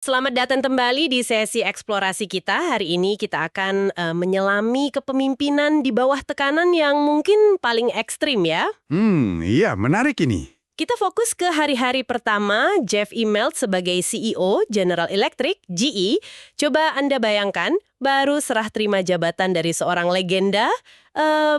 Selamat datang kembali di sesi eksplorasi kita. Hari ini kita akan menyelami kepemimpinan di bawah tekanan yang mungkin paling ekstrim ya. Iya, menarik ini. Kita fokus ke hari-hari pertama Jeff Immelt sebagai CEO General Electric, GE. Coba Anda bayangkan, baru serah terima jabatan dari seorang legenda,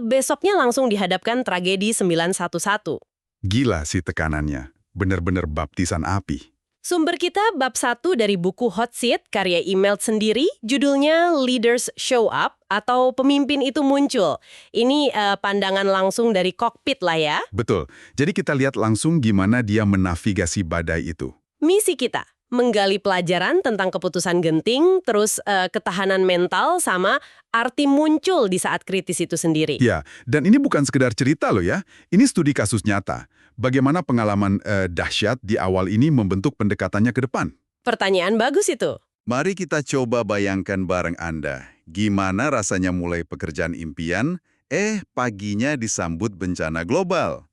besoknya langsung dihadapkan tragedi 911. Gila sih tekanannya. Bener-bener baptisan api. Sumber kita bab 1 dari buku Hot Seat karya Immelt sendiri, judulnya Leaders Show Up atau Pemimpin Itu Muncul. Ini pandangan langsung dari kokpit lah ya. Betul. Jadi kita lihat langsung gimana dia menavigasi badai itu. Misi kita, menggali pelajaran tentang keputusan genting, terus ketahanan mental sama arti muncul di saat kritis itu sendiri. Ya, dan ini bukan sekedar cerita loh ya. Ini studi kasus nyata. Bagaimana pengalaman dahsyat di awal ini membentuk pendekatannya ke depan. Pertanyaan bagus itu. Mari kita coba bayangkan bareng Anda. Gimana rasanya mulai pekerjaan impian, paginya disambut bencana global.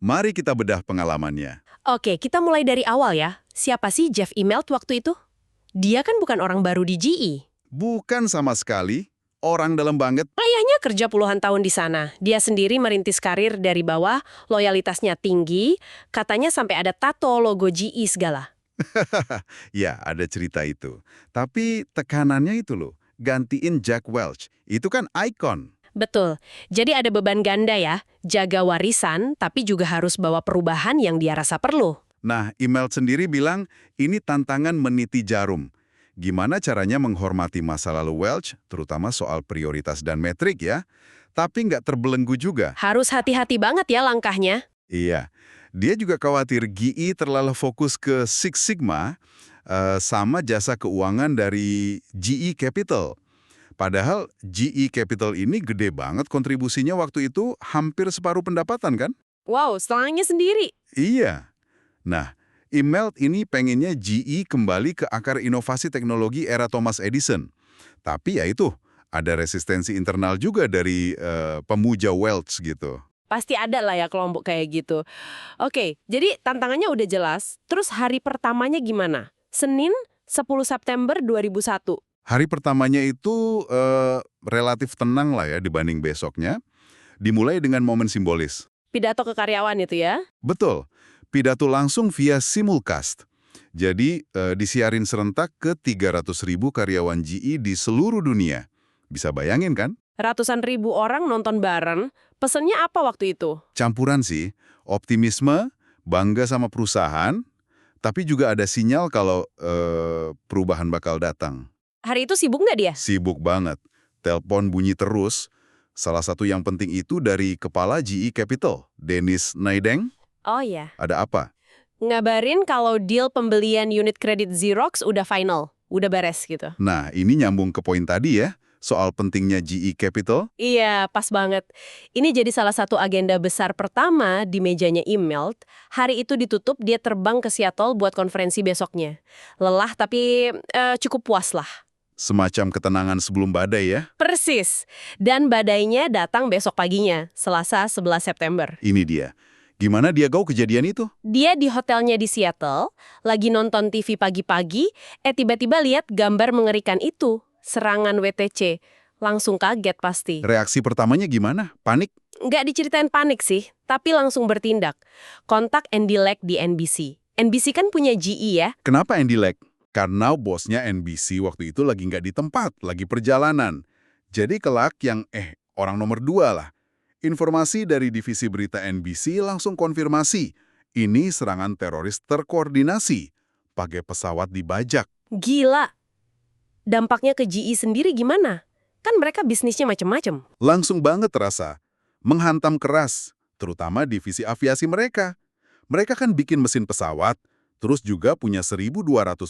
Mari kita bedah pengalamannya. Oke, kita mulai dari awal ya. Siapa sih Jeff Immelt waktu itu? Dia kan bukan orang baru di GE. Bukan sama sekali. Orang dalam banget. Ayahnya kerja puluhan tahun di sana. Dia sendiri merintis karir dari bawah, loyalitasnya tinggi, katanya sampai ada tato logo GE segala. Ya, ada cerita itu. Tapi tekanannya itu loh, gantiin Jack Welch. Itu kan ikon. Betul. Jadi ada beban ganda ya, jaga warisan, tapi juga harus bawa perubahan yang dia rasa perlu. Nah, Immelt sendiri bilang, ini tantangan meniti jarum. Gimana caranya menghormati masa lalu Welch, terutama soal prioritas dan metrik ya, tapi nggak terbelenggu juga. Harus hati-hati banget ya langkahnya. Iya, dia juga khawatir GE terlalu fokus ke Six Sigma sama jasa keuangan dari GE Capital. Padahal GE Capital ini gede banget kontribusinya waktu itu hampir separuh pendapatan kan? Wow, selangnya sendiri. Iya. Nah, Immelt ini pengennya GE kembali ke akar inovasi teknologi era Thomas Edison. Tapi ya itu, ada resistensi internal juga dari pemuja Welch gitu. Pasti ada lah ya kelompok kayak gitu. Oke, jadi tantangannya udah jelas. Terus hari pertamanya gimana? Senin, 10 September 2001. Hari pertamanya itu relatif tenang lah ya dibanding besoknya. Dimulai dengan momen simbolis. Pidato ke karyawan itu ya? Betul, pidato langsung via simulcast. Jadi disiarin serentak ke 300.000 karyawan GE di seluruh dunia. Bisa bayangin kan? Ratusan ribu orang nonton bareng. Pesennya apa waktu itu? Campuran sih, optimisme, bangga sama perusahaan, tapi juga ada sinyal kalau perubahan bakal datang. Hari itu sibuk nggak dia? Sibuk banget. Telepon bunyi terus. Salah satu yang penting itu dari kepala GE Capital, Dennis Naideng. Oh iya. Ada apa? Ngabarin kalau deal pembelian unit kredit Xerox udah final. Udah beres gitu. Nah, ini nyambung ke poin tadi ya, soal pentingnya GE Capital. Iya, pas banget. Ini jadi salah satu agenda besar pertama di mejanya Immelt. Hari itu ditutup, dia terbang ke Seattle buat konferensi besoknya. Lelah tapi cukup puas lah. Semacam ketenangan sebelum badai ya. Persis. Dan badainya datang besok paginya, Selasa 11 September. Ini dia. Gimana dia gaul kejadian itu? Dia di hotelnya di Seattle, lagi nonton TV pagi-pagi, tiba-tiba lihat gambar mengerikan itu, serangan WTC. Langsung kaget pasti. Reaksi pertamanya gimana? Panik? Nggak diceritain panik sih, tapi langsung bertindak. Kontak Andy Leck di NBC. NBC kan punya GE ya. Kenapa Andy Leck? Karena bosnya NBC waktu itu lagi nggak di tempat, lagi perjalanan. Jadi kelak yang orang nomor 2 lah. Informasi dari divisi berita NBC langsung konfirmasi. Ini serangan teroris terkoordinasi. Pakai pesawat dibajak. Gila. Dampaknya ke GE sendiri gimana? Kan mereka bisnisnya macem-macem. Langsung banget terasa. Menghantam keras, terutama divisi aviasi mereka. Mereka kan bikin mesin pesawat, terus juga punya 1.200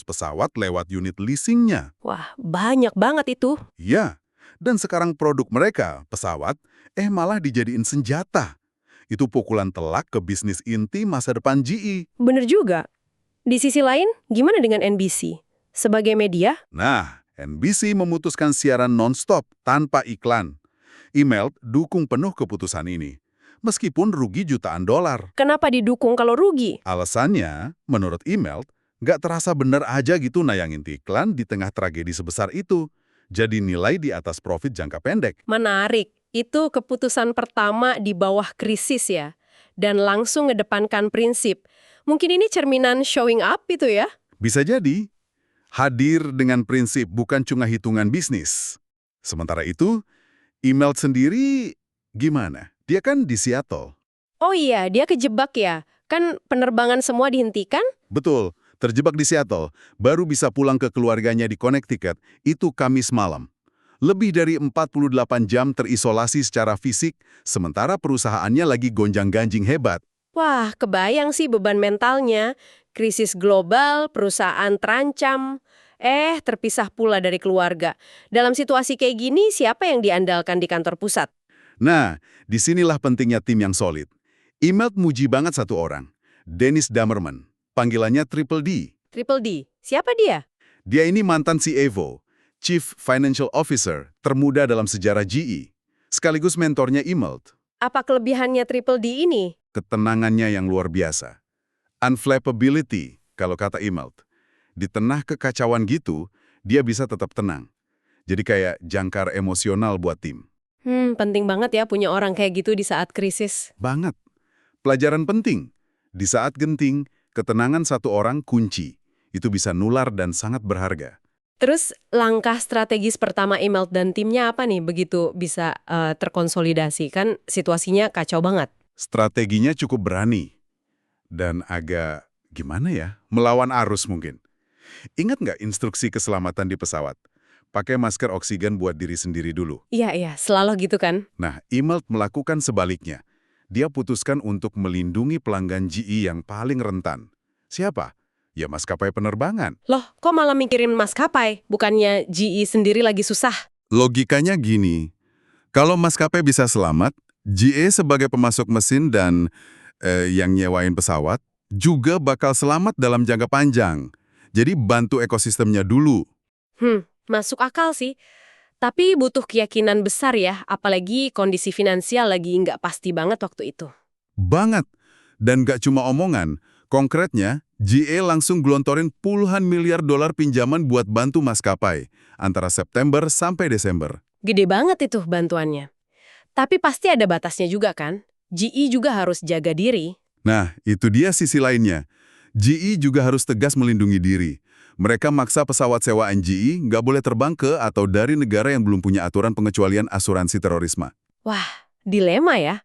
pesawat lewat unit leasingnya. Wah, banyak banget itu. Iya, dan sekarang produk mereka, pesawat, malah dijadiin senjata. Itu pukulan telak ke bisnis inti masa depan GE. Bener juga. Di sisi lain, gimana dengan NBC? Sebagai media? Nah, NBC memutuskan siaran non-stop tanpa iklan. Immelt dukung penuh keputusan ini. Meskipun rugi jutaan dolar. Kenapa didukung kalau rugi? Alasannya, menurut Immelt, Nggak terasa bener aja gitu nayangin iklan di tengah tragedi sebesar itu. Jadi nilai di atas profit jangka pendek. Menarik. Itu keputusan pertama di bawah krisis ya. Dan langsung ngedepankan prinsip. Mungkin ini cerminan showing up itu ya? Bisa jadi. Hadir dengan prinsip bukan cuma hitungan bisnis. Sementara itu, email sendiri gimana? Dia kan di Seattle. Oh iya, dia kejebak ya. Kan penerbangan semua dihentikan? Betul, terjebak di Seattle. Baru bisa pulang ke keluarganya di Connecticut, itu Kamis malam. Lebih dari 48 jam terisolasi secara fisik, sementara perusahaannya lagi gonjang-ganjing hebat. Wah, kebayang sih beban mentalnya. Krisis global, perusahaan terancam. Terpisah pula dari keluarga. Dalam situasi kayak gini, siapa yang diandalkan di kantor pusat? Nah, disinilah pentingnya tim yang solid. Email muji banget satu orang, Dennis Damerman. Panggilannya Triple D. Triple D. Siapa dia? Dia ini mantan CFO, Chief Financial Officer, termuda dalam sejarah GE. Sekaligus mentornya Immelt. Apa kelebihannya Triple D ini? Ketenangannya yang luar biasa. Unflappability, kalau kata Immelt. Di tengah kekacauan gitu, dia bisa tetap tenang. Jadi kayak jangkar emosional buat tim. Penting banget ya punya orang kayak gitu di saat krisis. Banget. Pelajaran penting. Di saat genting, ketenangan satu orang kunci. Itu bisa nular dan sangat berharga. Terus langkah strategis pertama Immelt dan timnya apa nih begitu bisa terkonsolidasi? Kan situasinya kacau banget. Strateginya cukup berani. Dan agak, gimana ya, melawan arus mungkin. Ingat nggak instruksi keselamatan di pesawat? Pakai masker oksigen buat diri sendiri dulu. Iya, selalu gitu kan. Nah, Immelt melakukan sebaliknya. Dia putuskan untuk melindungi pelanggan GE yang paling rentan. Siapa? Ya maskapai penerbangan. Loh, kok malah mikirin maskapai? Bukannya GE sendiri lagi susah? Logikanya gini, kalau maskapai bisa selamat, GE sebagai pemasok mesin dan yang nyewain pesawat juga bakal selamat dalam jangka panjang. Jadi bantu ekosistemnya dulu. Masuk akal sih. Tapi butuh keyakinan besar ya, apalagi kondisi finansial lagi nggak pasti banget waktu itu. Banget. Dan gak cuma omongan, konkretnya, GE langsung gelontorin puluhan miliar dolar pinjaman buat bantu maskapai, antara September sampai Desember. Gede banget itu bantuannya. Tapi pasti ada batasnya juga kan? GE juga harus jaga diri. Nah, itu dia sisi lainnya. GE juga harus tegas melindungi diri. Mereka maksa pesawat sewaan GE nggak boleh terbang ke atau dari negara yang belum punya aturan pengecualian asuransi terorisme. Wah, dilema ya.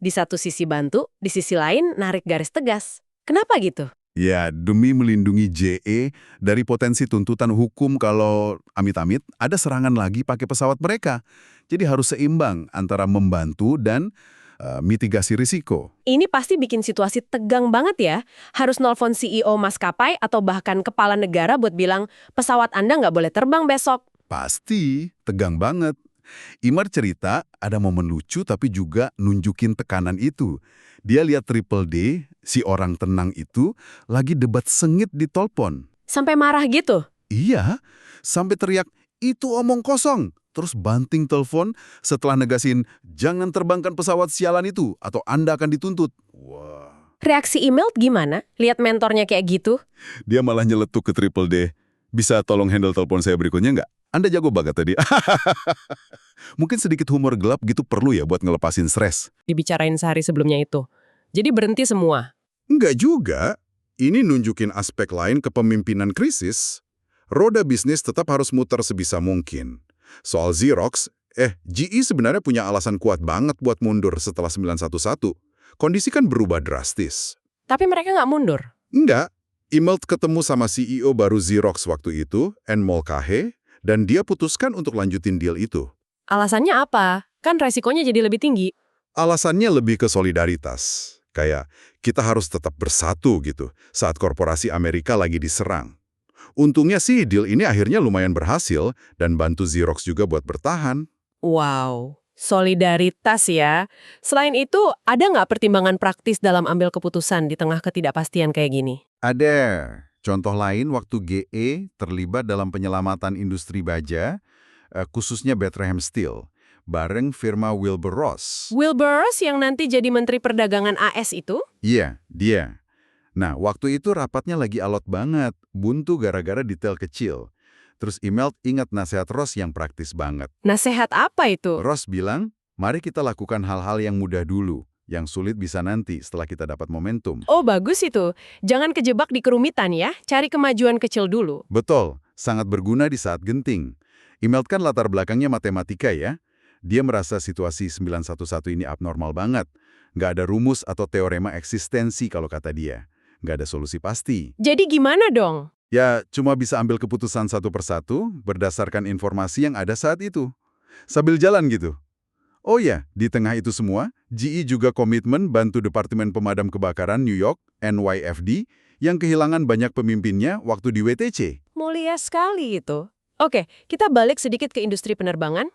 Di satu sisi bantu, di sisi lain narik garis tegas. Kenapa gitu? Ya, demi melindungi JE dari potensi tuntutan hukum kalau amit-amit ada serangan lagi pakai pesawat mereka. Jadi harus seimbang antara membantu dan mitigasi risiko. Ini pasti bikin situasi tegang banget ya. Harus nelfon CEO maskapai atau bahkan kepala negara buat bilang, pesawat Anda nggak boleh terbang besok. Pasti, tegang banget. Imar cerita ada momen lucu tapi juga nunjukin tekanan itu. Dia lihat Triple D, si orang tenang itu, lagi debat sengit di telepon. Sampai marah gitu? Iya, sampai teriak, itu omong kosong. Terus banting telepon setelah negasin, jangan terbangkan pesawat sialan itu, atau Anda akan dituntut. Wah. Reaksi email gimana? Lihat mentornya kayak gitu? Dia malah nyeletuk ke Triple D. Bisa tolong handle telepon saya berikutnya nggak? Anda jago banget tadi. Mungkin sedikit humor gelap gitu perlu ya buat ngelepasin stres. Dibicarain sehari sebelumnya itu. Jadi berhenti semua. Enggak juga. Ini nunjukin aspek lain kepemimpinan krisis. Roda bisnis tetap harus muter sebisa mungkin. Soal Xerox, GE sebenarnya punya alasan kuat banget buat mundur setelah 911. Kondisi kan berubah drastis. Tapi mereka nggak mundur. Enggak. Immelt ketemu sama CEO baru Xerox waktu itu, Enmol Kahe, dan dia putuskan untuk lanjutin deal itu. Alasannya apa? Kan resikonya jadi lebih tinggi. Alasannya lebih ke solidaritas. Kayak, kita harus tetap bersatu gitu, saat korporasi Amerika lagi diserang. Untungnya sih deal ini akhirnya lumayan berhasil, dan bantu Xerox juga buat bertahan. Wow, solidaritas ya. Selain itu, ada nggak pertimbangan praktis dalam ambil keputusan di tengah ketidakpastian kayak gini? Ada. Contoh lain waktu GE terlibat dalam penyelamatan industri baja, khususnya Bethlehem Steel, bareng firma Wilbur Ross. Wilbur Ross yang nanti jadi Menteri Perdagangan AS itu? Iya, dia. Nah, waktu itu rapatnya lagi alot banget, buntu gara-gara detail kecil. Terus Imelda ingat nasihat Ross yang praktis banget. Nasehat apa itu? Ross bilang, mari kita lakukan hal-hal yang mudah dulu, yang sulit bisa nanti setelah kita dapat momentum. Oh, bagus itu. Jangan kejebak di kerumitan ya, cari kemajuan kecil dulu. Betul, sangat berguna di saat genting. Imelda kan latar belakangnya matematika ya. Dia merasa situasi 911 ini abnormal banget. Nggak ada rumus atau teorema eksistensi kalau kata dia. Nggak ada solusi pasti. Jadi gimana dong? Ya, cuma bisa ambil keputusan satu persatu berdasarkan informasi yang ada saat itu. Sambil jalan gitu. Oh ya, di tengah itu semua, GE juga komitmen bantu Departemen Pemadam Kebakaran New York, NYFD, yang kehilangan banyak pemimpinnya waktu di WTC. Mulia sekali itu. Oke, kita balik sedikit ke industri penerbangan.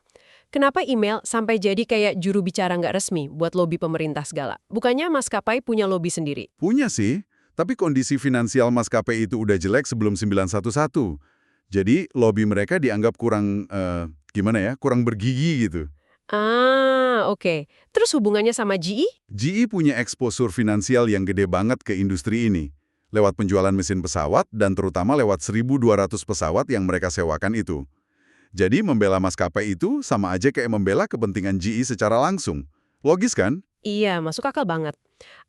Kenapa email sampai jadi kayak juru bicara nggak resmi buat lobi pemerintah segala? Bukannya maskapai punya lobi sendiri? Punya sih, tapi kondisi finansial maskapai itu udah jelek sebelum 911. Jadi, lobi mereka dianggap kurang, kurang bergigi gitu. Ah, oke. Terus hubungannya sama GE? GE punya eksposur finansial yang gede banget ke industri ini. Lewat penjualan mesin pesawat dan terutama lewat 1.200 pesawat yang mereka sewakan itu. Jadi membela maskapai itu sama aja kayak membela kepentingan GE secara langsung. Logis kan? Iya, masuk akal banget.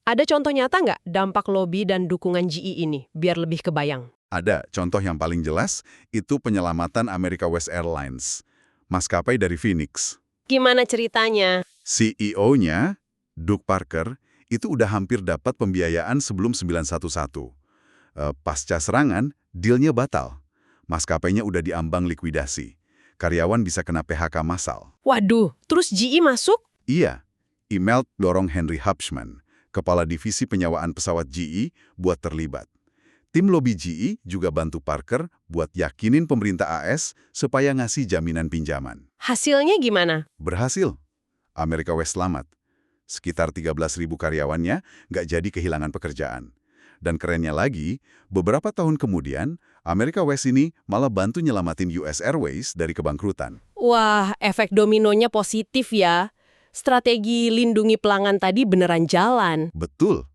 Ada contoh nyata nggak dampak lobi dan dukungan GE ini, biar lebih kebayang? Ada. Contoh yang paling jelas, itu penyelamatan America West Airlines. Maskapai dari Phoenix. Gimana ceritanya? CEO-nya, Doug Parker, itu udah hampir dapat pembiayaan sebelum 911. Pasca serangan, dealnya batal. Maskapainya udah diambang likuidasi. Karyawan bisa kena PHK massal. Waduh, terus GE masuk? Iya, Imelda dorong Henry Hubschman, kepala divisi penyewaan pesawat GE, buat terlibat. Tim lobi GE juga bantu Parker buat yakinin pemerintah AS supaya ngasih jaminan pinjaman. Hasilnya gimana? Berhasil. America West selamat. Sekitar 13.000 karyawannya nggak jadi kehilangan pekerjaan. Dan kerennya lagi, beberapa tahun kemudian, America West ini malah bantu nyelamatin US Airways dari kebangkrutan. Wah, efek dominonya positif ya. Strategi lindungi pelanggan tadi beneran jalan. Betul.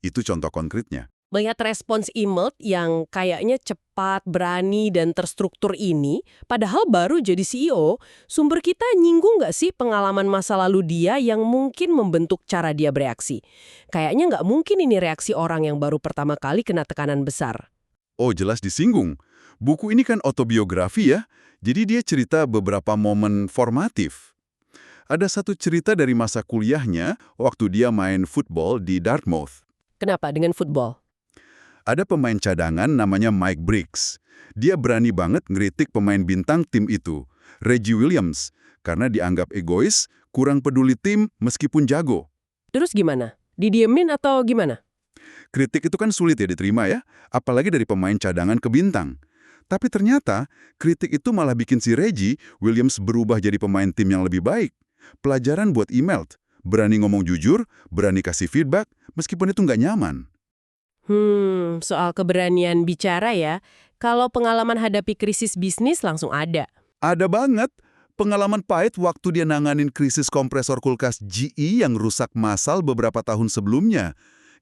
Itu contoh konkretnya. Melihat respons email yang kayaknya cepat, berani, dan terstruktur ini, padahal baru jadi CEO, sumber kita nyinggung nggak sih pengalaman masa lalu dia yang mungkin membentuk cara dia bereaksi? Kayaknya nggak mungkin ini reaksi orang yang baru pertama kali kena tekanan besar. Oh, jelas disinggung. Buku ini kan autobiografi ya, jadi dia cerita beberapa momen formatif. Ada satu cerita dari masa kuliahnya waktu dia main football di Dartmouth. Kenapa dengan football? Ada pemain cadangan namanya Mike Briggs. Dia berani banget ngeritik pemain bintang tim itu, Reggie Williams, karena dianggap egois, kurang peduli tim meskipun jago. Terus gimana? Didiemin atau gimana? Kritik itu kan sulit ya diterima ya, apalagi dari pemain cadangan ke bintang. Tapi ternyata, kritik itu malah bikin si Reggie Williams berubah jadi pemain tim yang lebih baik. Pelajaran buat Imelda, berani ngomong jujur, berani kasih feedback, meskipun itu nggak nyaman. Soal keberanian bicara ya, kalau pengalaman hadapi krisis bisnis langsung ada. Ada banget. Pengalaman pahit waktu dia nanganin krisis kompresor kulkas GE yang rusak massal beberapa tahun sebelumnya.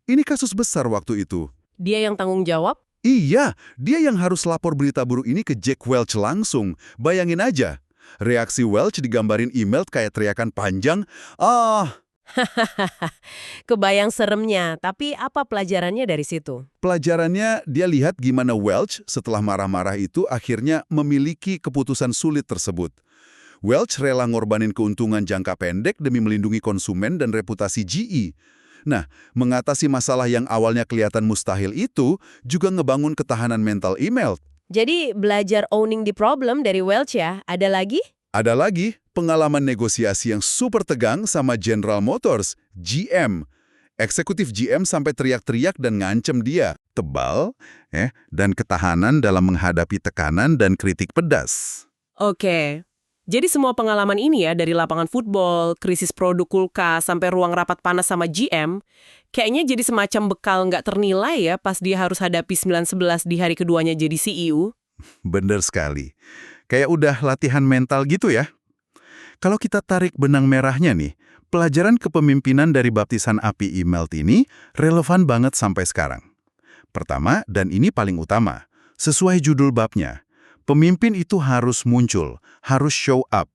Ini kasus besar waktu itu. Dia yang tanggung jawab? Iya, dia yang harus lapor berita buruk ini ke Jack Welch langsung. Bayangin aja. Reaksi Welch digambarin email kayak teriakan panjang, Kebayang seremnya, tapi apa pelajarannya dari situ? Pelajarannya, dia lihat gimana Welch setelah marah-marah itu akhirnya memiliki keputusan sulit tersebut. Welch rela ngorbanin keuntungan jangka pendek demi melindungi konsumen dan reputasi GE. Nah, mengatasi masalah yang awalnya kelihatan mustahil itu juga ngebangun ketahanan mental email. Jadi belajar owning the problem dari Welch ya, ada lagi? Ada lagi pengalaman negosiasi yang super tegang sama General Motors, GM. Eksekutif GM sampai teriak-teriak dan ngancem dia. Tebal, dan ketahanan dalam menghadapi tekanan dan kritik pedas. Oke. Jadi semua pengalaman ini ya, dari lapangan football, krisis produk kulkas, sampai ruang rapat panas sama GM, kayaknya jadi semacam bekal nggak ternilai ya pas dia harus hadapi 911 di hari keduanya jadi CEO. Bener sekali. Kayak udah latihan mental gitu ya. Kalau kita tarik benang merahnya nih, pelajaran kepemimpinan dari baptisan api Imelda ini relevan banget sampai sekarang. Pertama, dan ini paling utama, sesuai judul babnya, pemimpin itu harus muncul, harus show up.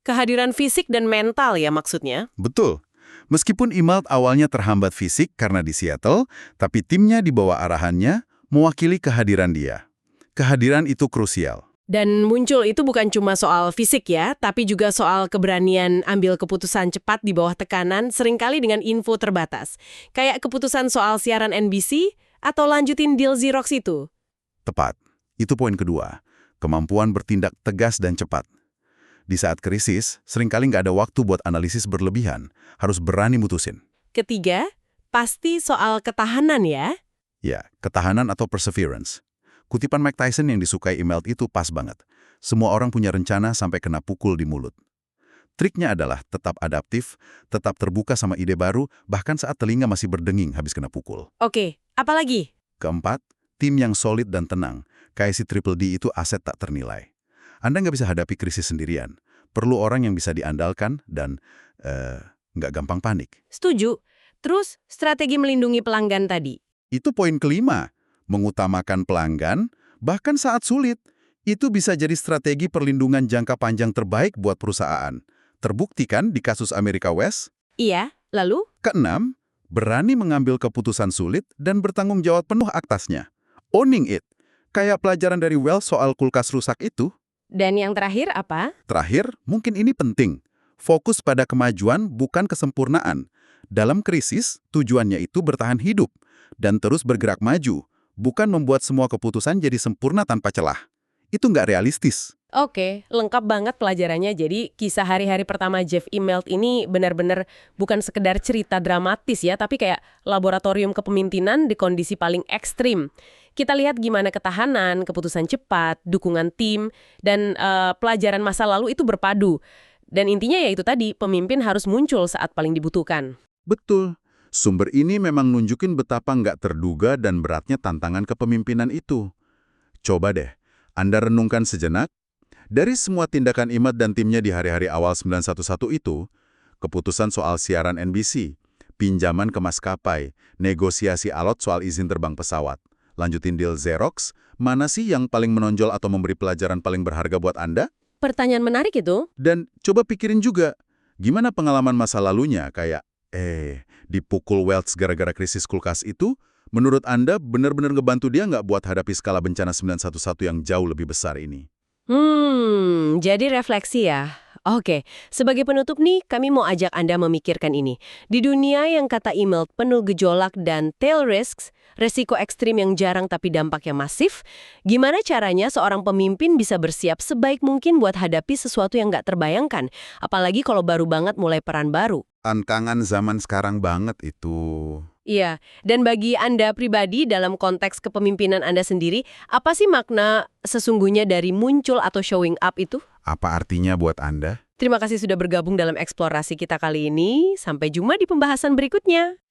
Kehadiran fisik dan mental ya maksudnya? Betul. Meskipun Imelda awalnya terhambat fisik karena di Seattle, tapi timnya di bawah arahannya mewakili kehadiran dia. Kehadiran itu krusial. Dan muncul itu bukan cuma soal fisik ya, tapi juga soal keberanian ambil keputusan cepat di bawah tekanan, seringkali dengan info terbatas. Kayak keputusan soal siaran NBC atau lanjutin deal Xerox itu. Tepat. Itu poin kedua. Kemampuan bertindak tegas dan cepat. Di saat krisis, seringkali nggak ada waktu buat analisis berlebihan. Harus berani mutusin. Ketiga, pasti soal ketahanan ya. Ya, ketahanan atau perseverance. Kutipan Mike Tyson yang disukai Imelda itu pas banget. Semua orang punya rencana sampai kena pukul di mulut. Triknya adalah tetap adaptif, tetap terbuka sama ide baru, bahkan saat telinga masih berdenging habis kena pukul. Oke, apalagi? Keempat, tim yang solid dan tenang. Kayak si Triple D itu aset tak ternilai. Anda nggak bisa hadapi krisis sendirian. Perlu orang yang bisa diandalkan dan nggak gampang panik. Setuju. Terus, strategi melindungi pelanggan tadi. Itu poin kelima. Mengutamakan pelanggan, bahkan saat sulit. Itu bisa jadi strategi perlindungan jangka panjang terbaik buat perusahaan. Terbukti kan di kasus America West? Iya, lalu? Keenam, berani mengambil keputusan sulit dan bertanggung jawab penuh atasnya. Owning it. Kayak pelajaran dari Wells soal kulkas rusak itu. Dan yang terakhir apa? Terakhir, mungkin ini penting. Fokus pada kemajuan bukan kesempurnaan. Dalam krisis, tujuannya itu bertahan hidup dan terus bergerak maju. Bukan membuat semua keputusan jadi sempurna tanpa celah. Itu nggak realistis. Oke, lengkap banget pelajarannya. Jadi kisah hari-hari pertama Jeff Immelt ini benar-benar bukan sekedar cerita dramatis ya, tapi kayak laboratorium kepemimpinan di kondisi paling ekstrim. Kita lihat gimana ketahanan, keputusan cepat, dukungan tim, dan pelajaran masa lalu itu berpadu. Dan intinya ya itu tadi, pemimpin harus muncul saat paling dibutuhkan. Betul. Sumber ini memang nunjukin betapa nggak terduga dan beratnya tantangan kepemimpinan itu. Coba deh, Anda renungkan sejenak. Dari semua tindakan Imelda dan timnya di hari-hari awal 911 itu, keputusan soal siaran NBC, pinjaman ke maskapai, negosiasi alot soal izin terbang pesawat, lanjutin deal Xerox, mana sih yang paling menonjol atau memberi pelajaran paling berharga buat Anda? Pertanyaan menarik itu. Dan coba pikirin juga, gimana pengalaman masa lalunya kayak, dipukul Wells gara-gara krisis kulkas itu, menurut Anda benar-benar ngebantu dia nggak buat hadapi skala bencana 911 yang jauh lebih besar ini? Jadi refleksi ya. Oke, sebagai penutup nih, kami mau ajak Anda memikirkan ini. Di dunia yang kata Imelda penuh gejolak dan tail risks, resiko ekstrim yang jarang tapi dampaknya masif, gimana caranya seorang pemimpin bisa bersiap sebaik mungkin buat hadapi sesuatu yang nggak terbayangkan, apalagi kalau baru banget mulai peran baru. Tantangan zaman sekarang banget itu. Iya, dan bagi Anda pribadi dalam konteks kepemimpinan Anda sendiri, apa sih makna sesungguhnya dari muncul atau showing up itu? Apa artinya buat Anda? Terima kasih sudah bergabung dalam eksplorasi kita kali ini. Sampai jumpa di pembahasan berikutnya.